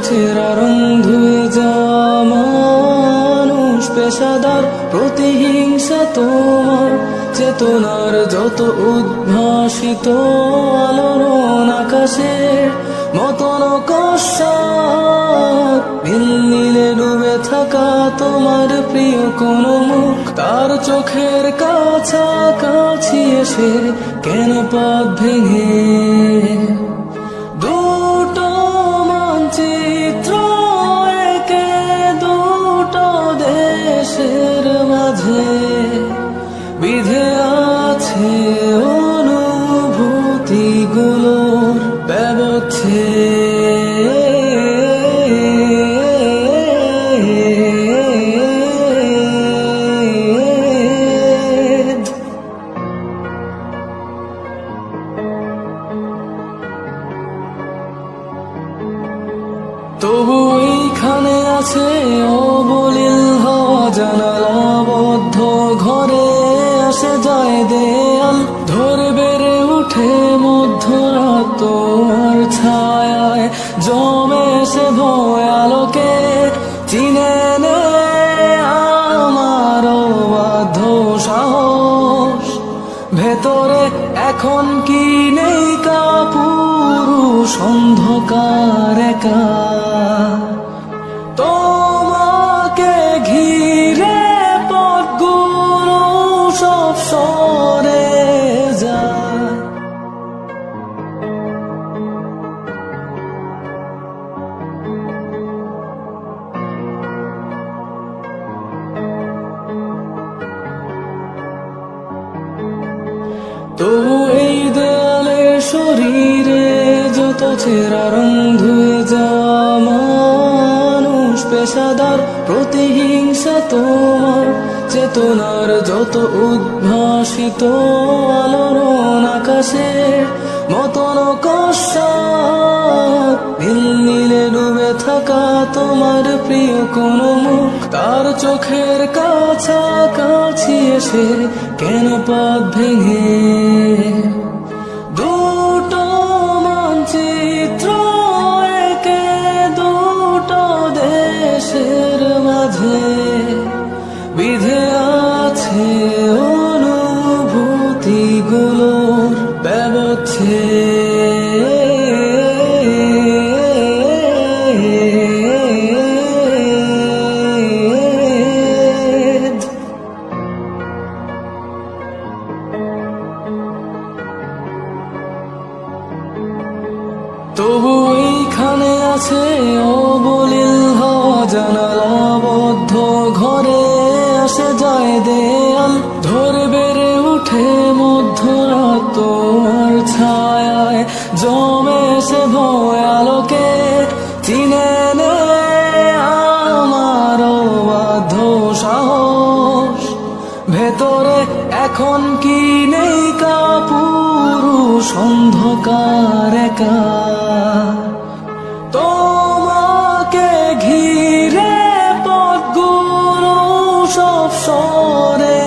চেরা রং ধুয়ে যাওয়া মানুষ পেশাদার প্রতিহিংসা তোমার চেতনার যত উদ্ভাসিত আলোড়ন আকাশের মতন কষার নীলে ডুবে থাকা তোমার প্রিয় কোন মুখ তার চোখের কাছাকাছি এসে কেন পথ ভেঙে দুটো মানচিত্র একে দুটো দেশের মাঝে বিধে আছে অনুভূতিগুলোর ব্যবচ্ছেদ। তবু এইখানে আছে অবলীল হওয়া জানালাবদ্ধ ঘরে আসে যায় দেয়াল ধরে বেড়ে উঠে মধ্যরাত তোমার ছায়ায় জমে সে ভয়ালোকে চিনে নে আমার বাধ্য সাহস ভেতরে এখন কি নেই কাপুরুষ অন্ধকার একা তোমাকে ঘিরে পথগুলো সব সরে যায়। তবু এই দেয়ালে শরীরে যত চেরা রং ধুয়ে যাওয়া মানুষ পেশাদার প্রতিহিংসা তোমার চেতনার যত উদ্ভাসিত আলোড়ন আকাশের মতন কষার নীলে ডুবে থাকা তোমার প্রিয় কোন মুখ তার চোখের কাছাকাছি এসে কেন পথ ভেঙে দুটো মানচিত্র একে দুটো দেশের মাঝে বিধে আছে অনুভূতিগুলোর ব্যবচ্ছেদ। তবু এইখানে আছে অবলীল হওয়া জানালাবদ্ধ ঘরে আসে যায় দেয়াল ধরে বেড়ে উঠে মধ্যরাত তোমার ছায়ায় জমে সে ভয়ালোকে চিনে নে আমার বাধ্য সাহস ভেতরে এখন কি নেই কাপুরুষ অন্ধকার একা তোমাকে ঘিরে পথগুলো সব সরে